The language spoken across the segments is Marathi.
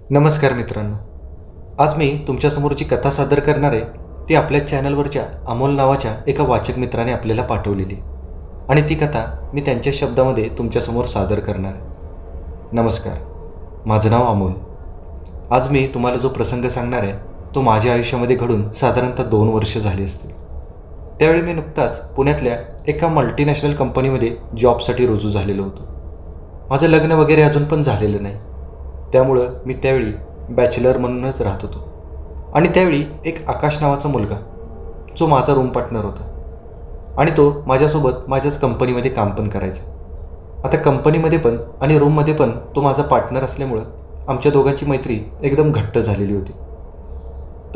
नमस्कार मित्रांनो. आज मी तुमच्यासमोर जी कथा सादर करणार आहे ती आपल्या चॅनलवरच्या अमोल नावाच्या एका वाचक मित्राने आपल्याला पाठवलेली आणि ती कथा मी त्यांच्या शब्दामध्ये तुमच्यासमोर सादर करणार आहे. नमस्कार, माझं नाव अमोल. आज मी तुम्हाला जो प्रसंग सांगणार आहे तो माझ्या आयुष्यामध्ये घडून साधारणतः 2 वर्ष झाली असतील. त्यावेळी मी नुकताच पुण्यातल्या एका मल्टीनॅशनल कंपनीमध्ये जॉबसाठी रुजू झालेलो होतो. माझं लग्न वगैरे अजून पण झालेलं नाही, त्यामुळं मी त्यावेळी बॅचलर म्हणूनच राहत होतो. आणि त्यावेळी एक आकाश नावाचा मुलगा जो माझा रूम पार्टनर होता आणि तो माझ्यासोबत माझ्याच कंपनीमध्ये काम पण करायचा. आता कंपनीमध्ये पण आणि रूममध्ये पण तो माझा पार्टनर असल्यामुळं आमच्या दोघांची मैत्री एकदम घट्ट झालेली होती.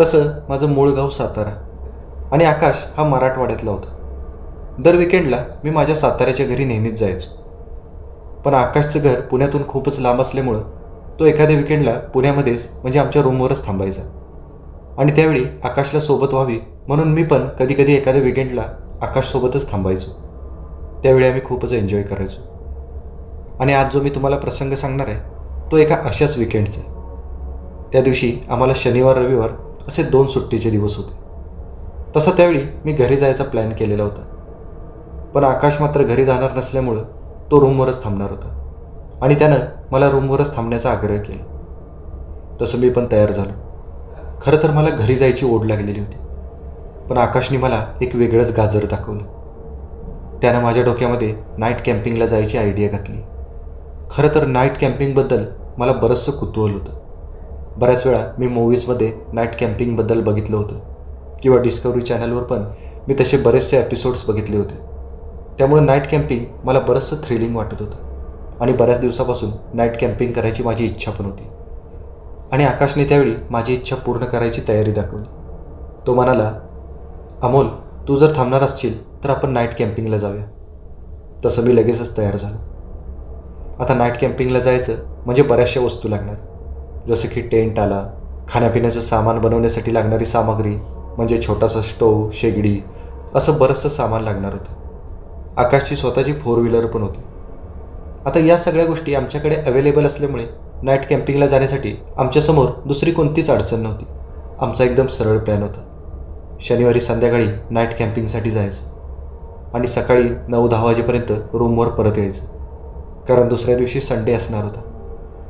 तसं माझं मूळ गाव सातारा आणि आकाश हा मराठवाड्यातला होता. दर विकेंडला मी माझ्या साताऱ्याच्या घरी नेहमीच जायचो, पण आकाशचं घर पुण्यातून खूपच लांब असल्यामुळं तो एखाद्या विकेंडला पुण्यामध्येच म्हणजे आमच्या रूमवरच थांबायचा. आणि त्यावेळी आकाशला सोबत व्हावी म्हणून मी पण कधीकधी एखाद्या विकेंडला आकाशसोबतच थांबायचो. त्यावेळी आम्ही खूपच एन्जॉय करायचो. आणि आज जो मी तुम्हाला प्रसंग सांगणार आहे तो एका अशाच विकेंडचा. त्या दिवशी आम्हाला शनिवार रविवार असे 2 सुट्टीचे दिवस होते. तसं त्यावेळी मी घरी जायचा प्लॅन केलेला होता, पण आकाश मात्र घरी जाणार नसल्यामुळं तो रूमवरच थांबणार होता आणि त्यानं मला रूमवरच थांबण्याचा आग्रह केला. तसं मी पण तयार झालो. खरं तर मला घरी जायची ओढ लागलेली होती, पण आकाशने मला एक वेगळंच गाजर दाखवलं. त्यानं माझ्या डोक्यामध्ये नाईट कॅम्पिंगला जायची आयडिया घातली. खरं तर नाईट कॅम्पिंगबद्दल मला बरंचसं कुतूहल होतं. बऱ्याच वेळा मी मूव्हीजमध्ये नाईट कॅम्पिंगबद्दल बघितलं होतं किंवा डिस्कवरी चॅनलवर पण मी तसे बरेचसे एपिसोड्स बघितले होते. त्यामुळे नाईट कॅम्पिंग मला बरंचसं थ्रिलिंग वाटत होतं आणि बऱ्याच दिवसापासून नाईट कॅम्पिंग करायची माझी इच्छा पण होती. आणि आकाशने त्यावेळी माझी इच्छा पूर्ण करायची तयारी दाखवली. तो म्हणाला, अमोल, तू जर थांबणार असशील तर आपण नाईट कॅम्पिंगला जाऊया. तसं मी लगेचच तयार झालो. आता नाईट कॅम्पिंगला जायचं म्हणजे बऱ्याचशा वस्तू लागणार, जसं की टेंट आला, खाण्यापिण्याचं सामान बनवण्यासाठी लागणारी सामग्री म्हणजे छोटासा स्टोव, शेगडी, असं बरंचसं सामान लागणार होतं. आकाशची स्वतःची 4 व्हीलर पण होती. आता या सगळ्या गोष्टी आमच्याकडे अवेलेबल असल्यामुळे नाईट कॅम्पिंगला जाण्यासाठी आमच्यासमोर दुसरी कोणतीच अडचण नव्हती. आमचा एकदम सरळ प्लॅन होता. शनिवारी संध्याकाळी नाईट कॅम्पिंगसाठी जायचं आणि सकाळी 9-10 वाजेपर्यंत रूमवर परत यायचं, कारण दुसऱ्या दिवशी संडे असणार होता.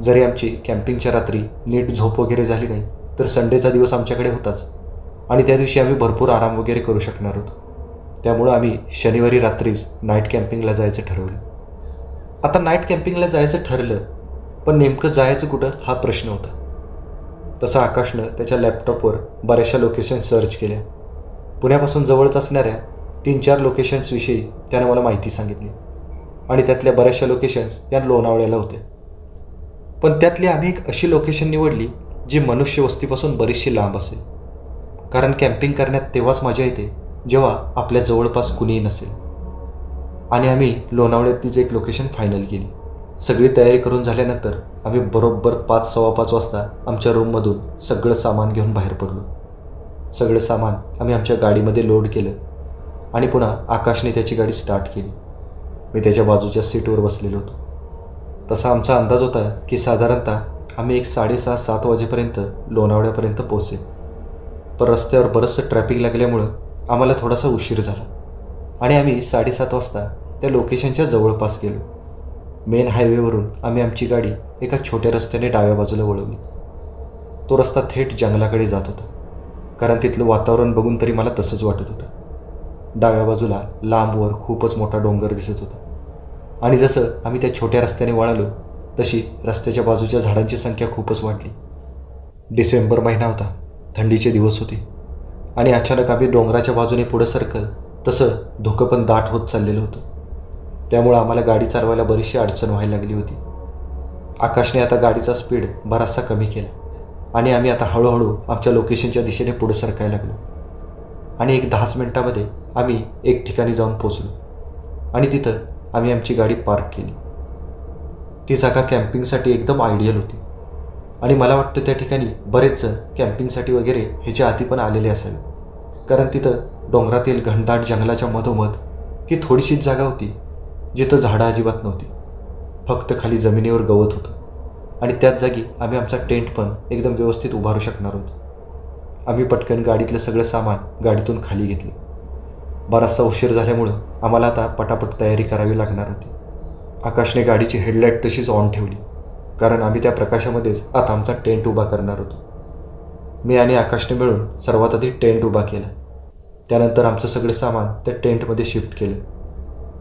जरी आमची कॅम्पिंगच्या रात्री नीट झोप वगैरे झाली नाही तर संडेचा दिवस आमच्याकडे होताच आणि त्या दिवशी आम्ही भरपूर आराम वगैरे करू शकणार होतो. त्यामुळं आम्ही शनिवारी रात्रीच नाईट कॅम्पिंगला जायचं ठरवलं. आता नाईट कॅम्पिंगला जायचं ठरलं, पण नेमकं जायचं कुठं हा प्रश्न होता. तसं आकाशनं त्याच्या लॅपटॉपवर बऱ्याचशा लोकेशन सर्च केल्या. पुण्यापासून जवळच असणाऱ्या 3-4 लोकेशन्सविषयी त्यानं मला माहिती सांगितली आणि त्यातल्या बऱ्याचशा लोकेशन्स या लोणावळ्याला होत्या. पण त्यातली आम्ही एक अशी लोकेशन निवडली जी मनुष्यवस्तीपासून बरीचशी लांब असेल, कारण कॅम्पिंग करण्यात तेव्हाच मजा येते जेव्हा आपल्या जवळपास कुणीही नसेल. आणि आम्ही लोणावळ्यातलीच एक लोकेशन फायनल केली. सगळी तयारी करून झाल्यानंतर आम्ही बरोबर 5-5:15 वाजता आमच्या रूममधून सगळं सामान घेऊन बाहेर पडलो. सगळं सामान आम्ही आमच्या गाडीमध्ये लोड केलं आणि पुन्हा आकाशने त्याची गाडी स्टार्ट केली. मी त्याच्या बाजूच्या सीटवर बसलेलो होतो. तसा आमचा अंदाज होता की साधारणतः आम्ही एक 6:30-7 वाजेपर्यंत लोणावळ्यापर्यंत पोहोचेल. पण रस्त्यावर बरंचसं ट्रॅफिक लागल्यामुळं आम्हाला थोडासा उशीर झाला आणि आम्ही 7:30 वाजता त्या लोकेशनच्या जवळपास गेलो. मेन हायवेवरून आम्ही आमची गाडी एका छोट्या रस्त्याने डाव्या बाजूला वळवली. तो रस्ता थेट जंगलाकडे जात होता, कारण तिथलं वातावरण बघून तरी मला तसंच वाटत होतं. डाव्या बाजूला लांबवर खूपच मोठा डोंगर दिसत होता आणि जसं आम्ही त्या छोट्या रस्त्याने वळालो तशी रस्त्याच्या बाजूच्या झाडांची संख्या खूपच वाढली. डिसेंबर महिना होता, थंडीचे दिवस होते आणि अचानक आम्ही डोंगराच्या बाजूने पुढं सरकल तसं धुकं पण दाट होत चाललेलं होतं. त्यामुळं आम्हाला गाडी चालवायला बरीचशी अडचण व्हायला लागली होती. आकाशने आता गाडीचा स्पीड बराचसा कमी केला आणि आम्ही आता हळूहळू आमच्या लोकेशनच्या दिशेने पुढे सरकायला लागलो. आणि एक 10 मिनिटामध्ये आम्ही एक ठिकाणी जाऊन पोचलो आणि तिथं आम्ही आमची गाडी पार्क केली. ती जागा कॅम्पिंगसाठी एकदम आयडियल होती आणि मला वाटतं त्या ठिकाणी बरेच जण कॅम्पिंगसाठी वगैरे ह्याच्या आधी पण आलेले असावे, कारण तिथं डोंगरातील घनदाट जंगलाच्या मधोमध ती थोडीशीच जागा होती जिथं झाडं अजिबात नव्हती. फक्त खाली जमिनीवर गवत होतं आणि त्याच जागी आम्ही आमचा टेंट पण एकदम व्यवस्थित उभारू शकणार होतो. आम्ही पटकन गाडीतलं सगळं सामान गाडीतून खाली घेतलं. बराचसा उशीर झाल्यामुळं आम्हाला आता पटापट तयारी करावी लागणार होती. आकाशने गाडीची हेडलाईट तशीच ऑन ठेवली, कारण आम्ही त्या प्रकाशामध्येच आता आमचा टेंट उभा करणार होतो. मी आणि आकाशने मिळून सर्वात आधी टेंट उभा केला. त्यानंतर आमचं सगळं सामान त्या टेंटमध्ये शिफ्ट केलं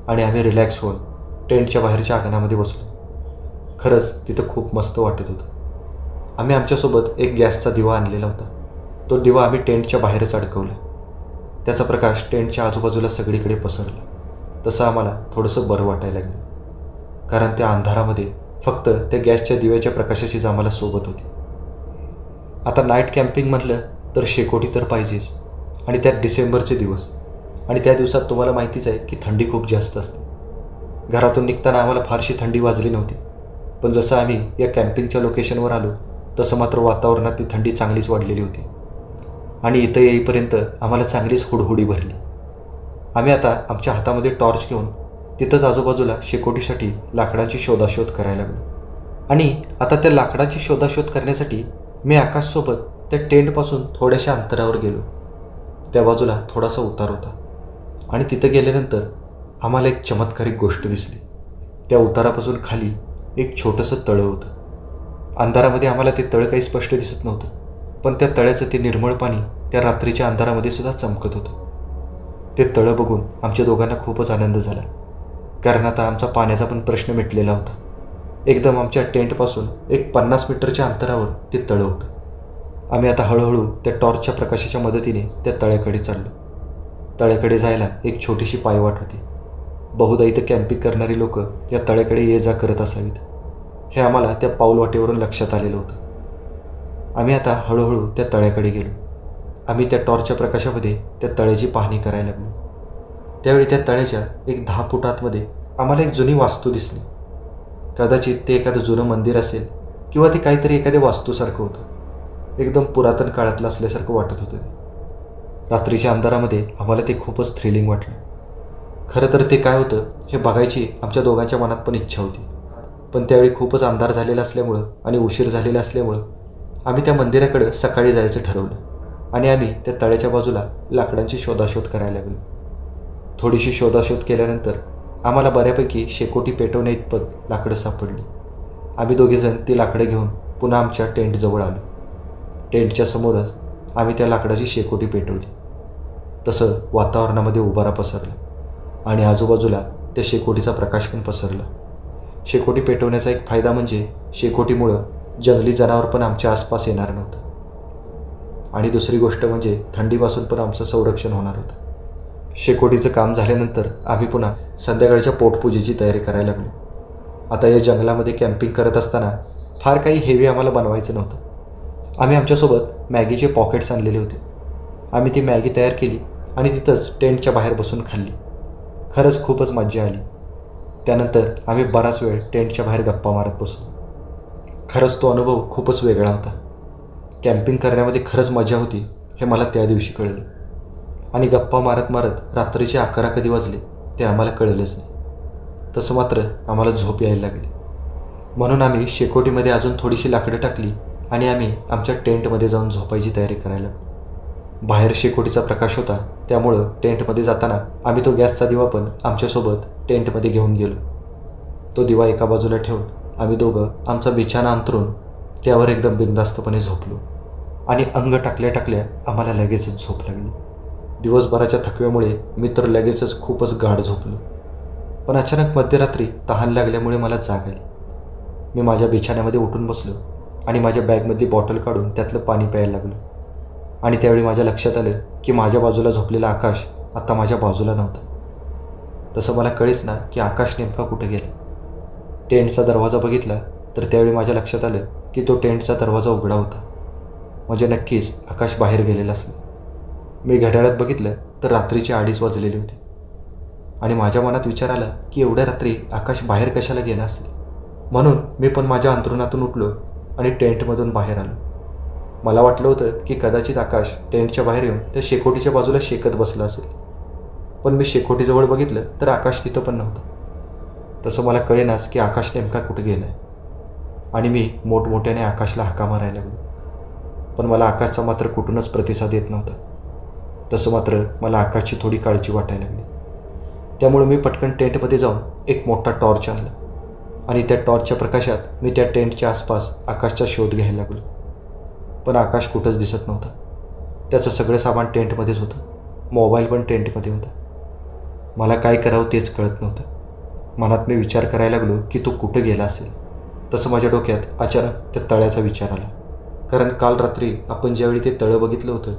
आणि आम्ही रिलॅक्स होऊन टेंटच्या बाहेरच्या अंगणामध्ये बसलो. खरंच तिथं खूप मस्त वाटत होतं. आम्ही आमच्यासोबत एक गॅसचा दिवा आणलेला होता. तो दिवा आम्ही टेंटच्या बाहेरच अडकवला. त्याचा प्रकाश टेंटच्या आजूबाजूला सगळीकडे पसरला. तसं आम्हाला थोडंसं बरं वाटायला लागलं, कारण त्या अंधारामध्ये फक्त त्या गॅसच्या दिव्याच्या प्रकाशाचीच आम्हाला सोबत होती. आता नाईट कॅम्पिंग म्हटलं तर शेकोटी तर पाहिजेच, आणि त्यात डिसेंबरचे दिवस, आणि त्या दिवसात तुम्हाला माहितीच आहे की थंडी खूप जास्त असते. घरातून निघताना आम्हाला फारशी थंडी वाजली नव्हती, पण जसं आम्ही या कॅम्पिंगच्या लोकेशनवर आलो तसं मात्र वातावरणात ती थंडी चांगलीच वाढलेली होती, आणि इथं येईपर्यंत आम्हाला चांगलीच हुडहुडी भरली. आम्ही आता आमच्या हातामध्ये टॉर्च घेऊन तिथंच आजूबाजूला शेकोटीसाठी लाकडांची शोधाशोध करायला लागलो. आणि आता त्या लाकडांची शोधाशोध करण्यासाठी मी आकाशसोबत त्या टेंटपासून थोड्याशा अंतरावर गेलो. त्या बाजूला थोडासा उतार होता, आणि तिथं गेल्यानंतर आम्हाला एक चमत्कारिक गोष्ट दिसली. त्या उतारापासून खाली एक छोटंसं तळं होतं. अंधारामध्ये आम्हाला ते तळं काही स्पष्ट दिसत नव्हतं, पण त्या तळ्याचं ते निर्मळ पाणी त्या रात्रीच्या अंधारामध्ये सुद्धा चमकत होतं. ते तळं बघून आमच्या दोघांना खूपच आनंद झाला, कारण आता आमचा पाण्याचा पण प्रश्न मिटलेला होता. एकदम आमच्या टेंटपासून एक 50 मीटरच्या अंतरावर ते तळं होतं. आम्ही आता हळूहळू त्या टॉर्चच्या प्रकाशाच्या मदतीने त्या तळ्याकडे चाललो. तळ्याकडे जायला एक छोटीशी पायवाट होती. बहुधा इथं कॅम्पिंग करणारी लोक या तळ्याकडे ये जा करत असावीत, हे आम्हाला त्या पाऊलवाटेवरून लक्षात आलेलं होतं. आम्ही आता हळूहळू त्या तळ्याकडे गेलो. आम्ही त्या टॉर्चच्या प्रकाशामध्ये त्या तळ्याची पाहणी करायला लागलो. त्यावेळी त्या तळ्याच्या एक 10 फूट आतमध्ये आम्हाला एक जुनी वास्तू दिसली. कदाचित ते एखादं जुनं मंदिर असेल, किंवा ते काहीतरी एखाद्या वास्तूसारखं होतं. एकदम पुरातन काळातलं असल्यासारखं वाटत होतं ते. रात्रीच्या अंधारामध्ये आम्हाला ते खूपच थ्रिलिंग वाटलं. खरं तर ते काय होतं हे बघायची आमच्या दोघांच्या मनात पण इच्छा होती, पण त्यावेळी खूपच अंधार झालेला असल्यामुळं आणि उशीर झालेला असल्यामुळं आम्ही त्या मंदिराकडं सकाळी जायचं ठरवलं, आणि आम्ही त्या तळ्याच्या बाजूला लाकडांची शोधाशोध करायला लागलो. थोडीशी शोधाशोध केल्यानंतर आम्हाला बऱ्यापैकी शेकोटी पेटवण्या इतपत लाकडं सापडली. आम्ही दोघेजण ती लाकडं घेऊन पुन्हा आमच्या टेंटजवळ आलो. टेंटच्या समोरच आम्ही त्या लाकडाची शेकोटी पेटवली. तसं वातावरणामध्ये उभारा पसरला, आणि आजूबाजूला त्या शेकोटीचा प्रकाश पण पसरला. शेकोटी पेटवण्याचा एक फायदा म्हणजे शेकोटीमुळं जंगली जनावर पण आमच्या आसपास येणार नव्हतं, आणि दुसरी गोष्ट म्हणजे थंडीपासून पण आमचं संरक्षण होणार होतं. शेकोटीचं काम झाल्यानंतर आम्ही पुन्हा संध्याकाळच्या पोटपूजेची तयारी करायला लागलो. आता या जंगलामध्ये कॅम्पिंग करत असताना फार काही हेवी आम्हाला बनवायचं नव्हतं. आम्ही आमच्यासोबत मॅगीचे पॉकेट्स आणलेले होते. आम्ही ती मॅगी तयार केली आणि तिथंच टेंटच्या बाहेर बसून खाल्ली. खरंच खूपच मजा आली. त्यानंतर आम्ही बराच वेळ टेंटच्या बाहेर गप्पा मारत बसलो. खरंच तो अनुभव खूपच वेगळा होता. कॅम्पिंग करण्यामध्ये खरंच मजा होती हे मला त्या दिवशी कळलं, आणि गप्पा मारत मारत रात्रीचे 11 कधी वाजले ते आम्हाला कळलंच नाही. तसं मात्र आम्हाला झोप यायला लागली. म्हणून आम्ही शेकोटीमध्ये अजून थोडीशी लाकडं टाकली आणि आम्ही आमच्या टेंटमध्ये जाऊन झोपायची तयारी करायला. बाहेर शेकोटीचा प्रकाश होता, त्यामुळं टेंटमध्ये जाताना आम्ही तो गॅसचा दिवा पण आमच्यासोबत टेंटमध्ये घेऊन गेलो. तो दिवा एका बाजूला ठेवून आम्ही दोघं आमचा बिछाना अंथरून त्यावर एकदम बिनधास्तपणे झोपलो, आणि अंग टाकल्या टाकल्या आम्हाला लगेचच झोप लागली. दिवसभराच्या थकव्यामुळे मी तर लगेचच खूपच गाढ झोपलो. पण अचानक मध्यरात्री तहान लागल्यामुळे मला जाग आली. मी माझ्या बिछाण्यामध्ये उठून बसलो आणि माझ्या बॅगमधली बॉटल काढून त्यातलं पाणी प्यायला लागलो. आणि त्यावेळी माझ्या लक्षात आलं की माझ्या बाजूला झोपलेला आकाश आता माझ्या बाजूला नव्हता. तसं मला कळेच ना की आकाश नेमका कुठे गेला. टेंटचा दरवाजा बघितला तर त्यावेळी माझ्या लक्षात आलं की तो टेंटचा दरवाजा उघडा होता. म्हणजे नक्कीच आकाश बाहेर गेलेला असेल. मी घड्याळात बघितलं तर रात्रीचे 2:30 वाजलेले होते, आणि माझ्या मनात विचार आला की एवढ्या रात्री आकाश बाहेर कशाला गेला असेल. म्हणून मी पण माझ्या अंथरुणातून उठलो आणि टेंटमधून बाहेर आलो. मला वाटलं होतं की कदाचित आकाश टेंटच्या बाहेर येऊन त्या शेकोटीच्या बाजूला शेकत बसला असेल, पण मी शेकोटीजवळ बघितलं तर आकाश तिथं पण नव्हतं. तसं मला कळेनाच की आकाश नेमका कुठे गेला आहे. आणि मी मोठमोठ्याने आकाशला हाका मारायला लागलो. पण मला आकाशचा मात्र कुठूनच प्रतिसाद येत नव्हता. तसं मात्र मला आकाशची थोडी काळजी वाटायला लागली. त्यामुळे मी पटकन टेंटमध्ये जाऊन एक मोठा टॉर्च आणला आणि त्या टॉर्चच्या प्रकाशात मी त्या टेंटच्या आसपास आकाशचा शोध घ्यायला लागलो. पण आकाश कुठंच दिसत नव्हता. त्याचं सगळं सामान टेंटमध्येच होतं. मोबाईल पण टेंटमध्ये होता. मला काय करावं तेच कळत नव्हतं. मनात मी विचार करायला लागलो की तो कुठं गेला असेल. तसं माझ्या डोक्यात अचानक त्या तळ्याचा विचार आला. कारण काल रात्री आपण ज्यावेळी ते तळं बघितलं होतं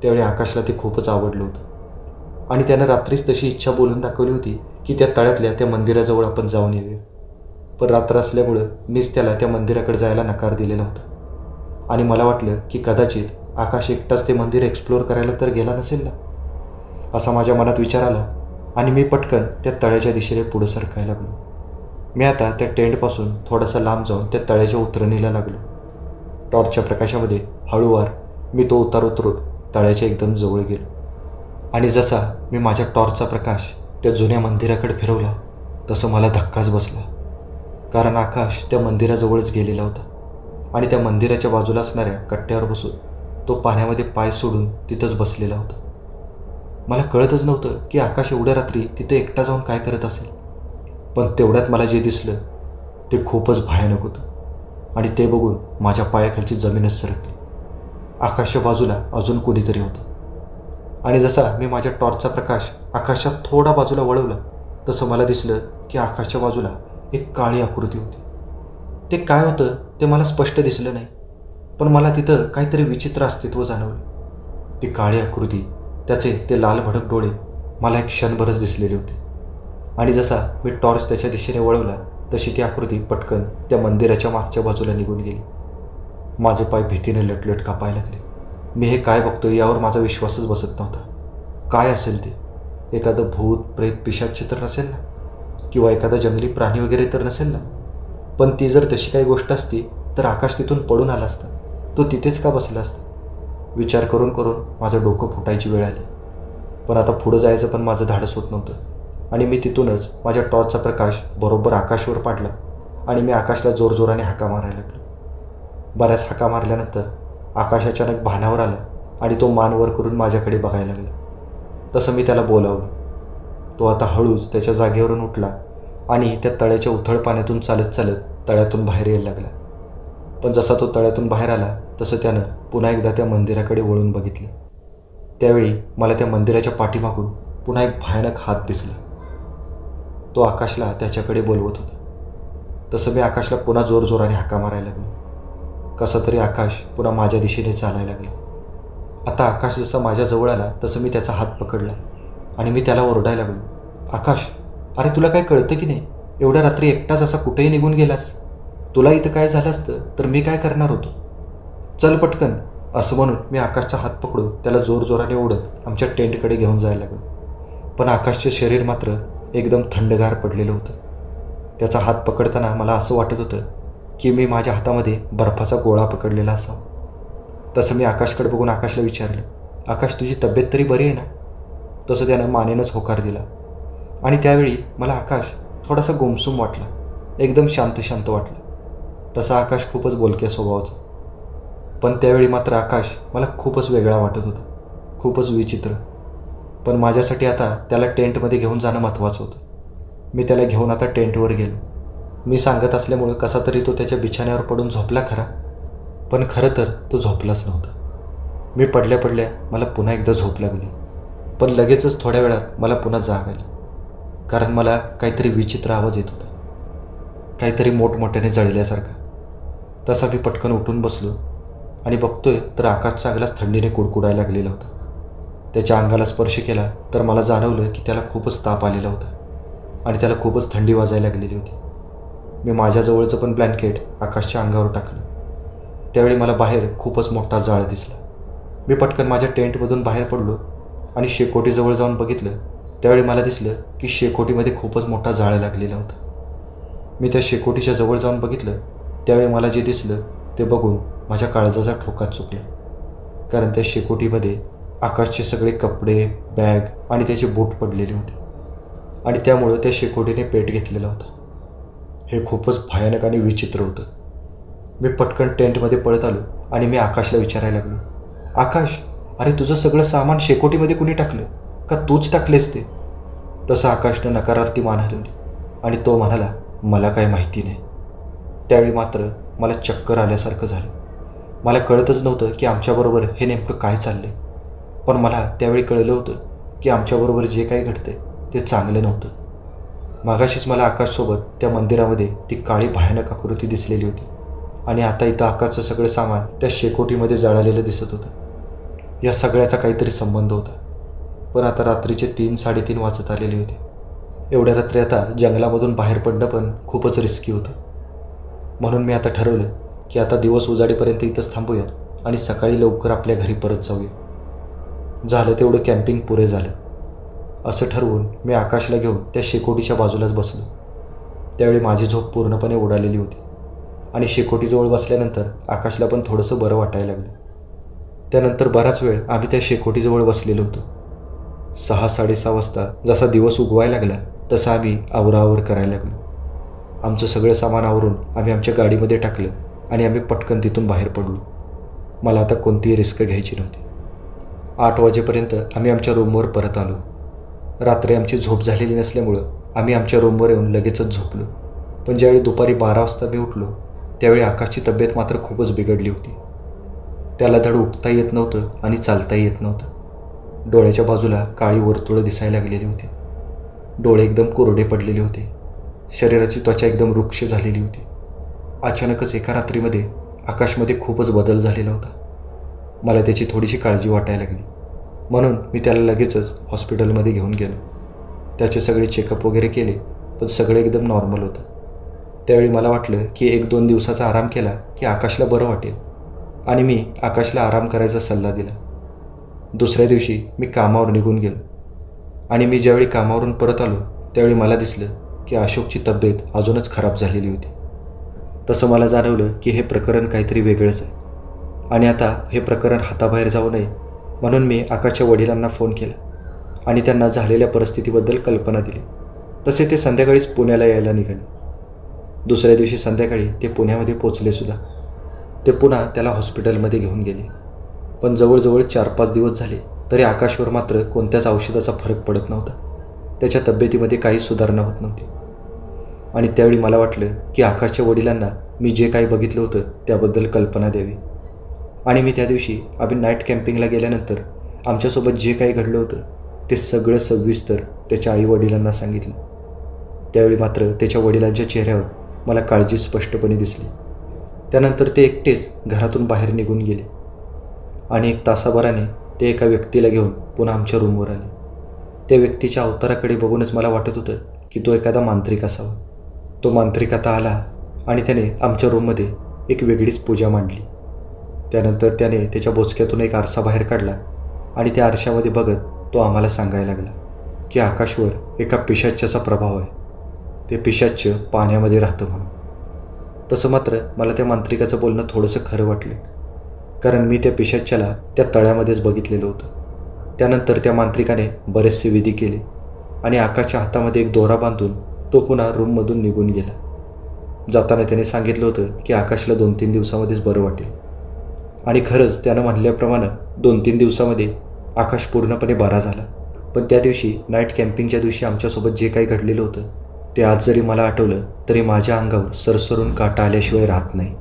त्यावेळी आकाशला ते खूपच आवडलं होतं आणि त्यानं रात्रीच तशी इच्छा बोलून दाखवली होती की त्या तळ्यातल्या त्या मंदिराजवळ आपण जाऊन येऊया. पण रात्र असल्यामुळं मीच त्याला त्या मंदिराकडे जायला नकार दिलेला होता आणि मला वाटलं की कदाचित आकाश एकटाच ते मंदिर एक्सप्लोअर करायला तर गेला नसेल ना, असा माझ्या मनात विचार आला आणि मी पटकन त्या तळ्याच्या दिशेने पुढं सरकायला लागलो. मी आता त्या टेंटपासून थोडासा लांब जाऊन त्या तळ्याच्या उतरणीला लागलो. टॉर्चच्या प्रकाशामध्ये हळूवार मी तो उतार उतरत तळ्याच्या एकदम जवळ गेलो आणि जसा मी माझ्या टॉर्चचा प्रकाश त्या जुन्या मंदिराकडे फिरवला तसं मला धक्काच बसला. कारण आकाश त्या मंदिराजवळच गेलेला होता आणि त्या मंदिराच्या बाजूला असणाऱ्या कट्ट्यावर बसून तो पाण्यामध्ये पाय सोडून तिथंच बसलेला होता. मला कळतच नव्हतं की आकाश एवढ्या रात्री तिथे एकटा जाऊन काय करत असेल. पण तेवढ्यात मला जे दिसलं ते खूपच भयानक होतं आणि ते बघून माझ्या पायाखालची जमीनच सरकली. आकाशच्या बाजूला अजून कोणीतरी होतं आणि जसा मी माझ्या टॉर्चचा प्रकाश आकाशात थोडा बाजूला वळवला तसं मला दिसलं की आकाशच्या बाजूला एक काळी आकृती होती. ते काय होतं ते मला स्पष्ट दिसलं नाही, पण मला तिथं काहीतरी विचित्र अस्तित्व जाणवलं. ती काळी आकृती, त्याचे ते लाल भडक डोळे मला एक क्षणभरच दिसलेले होते आणि जसा मी टॉर्च त्याच्या दिशेने वळवला तशी ती आकृती पटकन त्या मंदिराच्या मागच्या बाजूला निघून गेली. माझे पाय भीतीने लटलट कापायला लागले. मी हे काय बघतोय यावर माझा विश्वासच बसत नव्हता. काय असेल ते? एखादं भूत प्रेत पिशाच तर नसेल ना, किंवा एखादा जंगली प्राणी वगैरे तर नसेल ना. पण ती जर तशी काही गोष्ट असती तर आकाश तिथून पडून आला असता. तो तिथेच का बसला असता? विचार करून करून माझं डोकं फुटायची वेळ आली. पण आता पुढं जायचं पण माझं धाडस होत नव्हतं आणि मी तिथूनच माझ्या टॉर्चचा प्रकाश बरोबर आकाशवर पाडला आणि मी आकाशला जोरजोराने हाका मारायला लागलो. बऱ्याच हाका मारल्यानंतर आकाश अचानक भानावर आला आणि तो मान वर करून माझ्याकडे बघायला लागला. तसं मी त्याला बोलावलं. तो आता हळूच त्याच्या जागेवरून उठला आणि त्या तळ्याच्या उथळ पाण्यातून चालत चालत तळ्यातून बाहेर यायला लागला. पण जसा तो तळ्यातून बाहेर आला तसं त्यानं पुन्हा एकदा त्या मंदिराकडे वळून बघितलं. त्यावेळी मला त्या मंदिराच्या पाठीमागून पुन्हा एक भयानक हात दिसला. तो आकाशला त्याच्याकडे बोलवत होता. तसं मी आकाशला पुन्हा जोरजोराने हाका मारायला लागलो. कसा तरी आकाश पुन्हा माझ्या दिशेने चालायला लागला. आता आकाश जसा माझ्याजवळ आला तसं मी त्याचा हात पकडला आणि मी त्याला ओरडायला लागलो, आकाश, अरे तुला काय कळतं की नाही? एवढ्या रात्री एकटाच असा कुठेही निघून गेलास? तुला इथं काय झालं असतं तर मी काय करणार होतो? चल पटकन, असं म्हणून मी आकाशचा हात पकडून त्याला जोरजोराने ओढत आमच्या टेंटकडे घेऊन जायला लागलो. पण आकाशचे शरीर मात्र एकदम थंडगार पडलेलं होतं. त्याचा हात पकडताना मला असं वाटत होतं की मी माझ्या हातामध्ये बर्फाचा गोळा पकडलेला असावा. तसं मी आकाशकडे बघून आकाशला विचारलं, आकाश, तुझी तब्येत तरी बरी आहे ना? तसं त्यानं मानेनंच होकार दिला आणि त्यावेळी मला आकाश थोडासा गुमसुम वाटला, एकदम शांत शांत वाटला. तसा आकाश खूपच बोलक्या स्वभावाचा. पण त्यावेळी मात्र आकाश मला खूपच वेगळा वाटत होता, खूपच विचित्र. पण माझ्यासाठी आता त्याला टेंटमध्ये घेऊन जाणं महत्त्वाचं होतं. मी त्याला घेऊन आता टेंटवर गेलो. मी सांगत असल्यामुळं कसा तरी तो त्याच्या बिछाण्यावर पडून झोपला खरा, पण खरं तर तो झोपलाच नव्हता. मी पडल्या पडल्या मला पुन्हा एकदा झोप लागली. पण लगेचच थोड्या वेळात मला पुन्हा जाग आली. कारण मला काहीतरी विचित्र आवाज येत होता, काहीतरी मोठमोठ्याने जळल्यासारखा. तसा मी पटकन उठून बसलो आणि बघतोय तर आकाश चांगलाच थंडीने कुडकुडायला लागलेला होता. त्याच्या अंगाला स्पर्श केला तर मला जाणवलं की त्याला खूपच ताप आलेला होता आणि त्याला खूपच थंडी वाजायला लागलेली होती. मी माझ्याजवळचं पण ब्लँकेट आकाशच्या अंगावर टाकलं. त्यावेळी मला बाहेर खूपच मोठा जाळ दिसला. मी पटकन माझ्या टेंटमधून बाहेर पडलो आणि शेकोटीजवळ जाऊन बघितलं. त्यावेळी मला दिसलं की शेकोटीमध्ये खूपच मोठा जाळ लागलेला होता. मी त्या शेकोटीच्या जवळ जाऊन बघितलं. त्यावेळी मला जे दिसलं ते बघून माझ्या काळजाचा ठोकाच चुकला. कारण त्या शेकोटीमध्ये आकाशचे सगळे कपडे, बॅग आणि त्याचे बूट पडलेले होते आणि त्यामुळं त्या शेकोटीने पेट घेतलेला होता. हे खूपच भयानक आणि विचित्र होतं. मी पटकन टेंटमध्ये पळत आलो आणि मी आकाशला विचारायला लागलो, आकाश, अरे तुझं सगळं सामान शेकोटीमध्ये कुणी टाकलं का तूच टाकलेस ते? तसं आकाशनं नकारार्थी मान हलवली आणि तो म्हणाला, मला काय माहिती नाही. त्यावेळी मात्र मला चक्कर आल्यासारखं झालं. मला कळतच नव्हतं की आमच्याबरोबर हे नेमकं काय चाललंय. पण मला त्यावेळी कळलं होतं की आमच्याबरोबर जे काही घडतंय ते चांगलं नव्हतं. मागाशीच मला आकाशसोबत त्या मंदिरामध्ये ती काळी भयानक आकृती दिसलेली होती आणि आता इथं आकाशचं सगळं सामान त्या शेकोटीमध्ये जळालेलं दिसत होतं. या सगळ्याचा काहीतरी संबंध होता. पण आता रात्रीचे 3-3:30 वाजत आलेले होते. एवढ्या रात्री आता जंगलामधून बाहेर पडणं पण खूपच रिस्की होतं. म्हणून मी आता ठरवलं की आता दिवस उजाडेपर्यंत इथंच थांबूया आणि सकाळी लवकर आपल्या घरी परत जाऊया. झालं तेवढं कॅम्पिंग पुरे झालं. असं ठरवून मी आकाशला घेऊन त्या शेकोटीच्या बाजूलाच बसलो. त्यावेळी माझी झोप पूर्णपणे उडालेली होती आणि शेकोटीजवळ बसल्यानंतर आकाशला पण थोडंसं बरं वाटायला लागलं. त्यानंतर बराच वेळ आम्ही त्या शेकोटीजवळ बसलेलो होतो. 6-6:30 वाजता जसा दिवस उगवायला लागला तसं आम्ही आवराआवर करायला लागलो. आमचं सगळं सामान आवरून आम्ही आमच्या गाडीमध्ये टाकलं आणि आम्ही पटकन तिथून बाहेर पडलो. मला आता कोणतीही रिस्क घ्यायची नव्हती. 8 वाजेपर्यंत आम्ही आमच्या रूमवर परत आलो. रात्री आमची झोप झालेली नसल्यामुळं आम्ही आमच्या रूमवर येऊन लगेचच झोपलो. पण ज्यावेळी दुपारी 12 वाजता मी उठलो त्यावेळी आकाशची तब्येत मात्र खूपच बिघडली होती. त्याला धड उठता येत नव्हतं आणि चालताही येत नव्हतं. डोळ्याच्या बाजूला काळी वर्तुळं दिसायला लागलेली होती. डोळे एकदम कोरडे पडलेले होते. शरीराची त्वचा एकदम रुक्ष झालेली होती. अचानकच एका रात्रीमध्ये आकाशमध्ये खूपच बदल झालेला होता. मला त्याची थोडीशी काळजी वाटायला लागली. म्हणून मी त्याला लगेचच हॉस्पिटलमध्ये घेऊन गेलो. त्याचे सगळे चेकअप वगैरे केले पण सगळं एकदम नॉर्मल होतं. त्यावेळी मला वाटलं की 1-2 दिवसाचा आराम केला की आकाशला बरं वाटेल आणि मी आकाशला आराम करायचा सल्ला दिला. दुसऱ्या दिवशी मी कामावर निघून गेलो आणि मी ज्यावेळी कामावरून परत आलो त्यावेळी मला दिसलं की अशोकची तब्येत अजूनच खराब झालेली होती. तसं मला जाणवलं की हे प्रकरण काहीतरी वेगळंच आहे आणि आता हे प्रकरण हाताबाहेर जाऊ नये म्हणून मी आकाशच्या वडिलांना फोन केला आणि त्यांना झालेल्या परिस्थितीबद्दल कल्पना दिली. तसे ते संध्याकाळीच पुण्याला यायला निघाले. दुसऱ्या दिवशी संध्याकाळी ते पुण्यामध्ये पोचलेसुद्धा. ते पुन्हा त्याला हॉस्पिटलमध्ये घेऊन गेले. पण जवळजवळ 4-5 दिवस झाले तरी आकाशवर मात्र कोणत्याच औषधाचा फरक पडत नव्हता. त्याच्या तब्येतीमध्ये काही सुधारणा होत नव्हती. आणि त्यावेळी मला वाटलं की आकाशच्या वडिलांना मी जे काही बघितलं होतं त्याबद्दल कल्पना द्यावी. आणि मी त्या दिवशी आम्ही नाईट कॅम्पिंगला गेल्यानंतर आमच्यासोबत जे काही घडलं होतं ते सगळं सविस्तर त्याच्या आईवडिलांना सांगितलं. त्यावेळी मात्र त्याच्या वडिलांच्या चेहऱ्यावर मला काळजी स्पष्टपणे दिसली. त्यानंतर ते एकटेच घरातून बाहेर निघून गेले आणि 1 तासाभराने ते एका व्यक्तीला घेऊन पुन्हा आमच्या रूमवर आले. त्या व्यक्तीच्या अवताराकडे बघूनच मला वाटत होतं की तो एखादा मांत्रिक असावा. तो मांत्रिक आता आला आणि त्याने आमच्या रूममध्ये एक वेगळीच पूजा मांडली. त्यानंतर त्याने त्याच्या बोचक्यातून एक आरसा बाहेर काढला आणि त्या आरशामध्ये बघत तो आम्हाला सांगायला लागला की आकाशवर एका पिशाच्याचा प्रभाव आहे. ते पिशाच्य पाण्यामध्ये राहतं म्हणून. तसं मात्र मला त्या मांत्रिकाचं बोलणं थोडंसं खरं वाटलं कारण मी त्या पिशाच्याला त्या तळ्यामध्येच बघितलेलं होतं. त्यानंतर त्या मांत्रिकाने बरेचसे विधी केले आणि आकाशच्या हातामध्ये एक दोरा बांधून तो पुन्हा रूममधून निघून गेला. जाताना त्याने सांगितलं होतं की आकाशला 2-3 दिवसामध्येच बरं वाटेल. आणि खरंच त्यानं म्हणल्याप्रमाणे 2-3 दिवसामध्ये आकाश पूर्णपणे बरा झाला. पण त्या दिवशी नाईट कॅम्पिंगच्या दिवशी आमच्यासोबत जे काही घडलेलं होतं ते आज जरी मला आठवलं तरी माझ्या अंगावर सरसरून काटा आल्याशिवाय राहत नाही.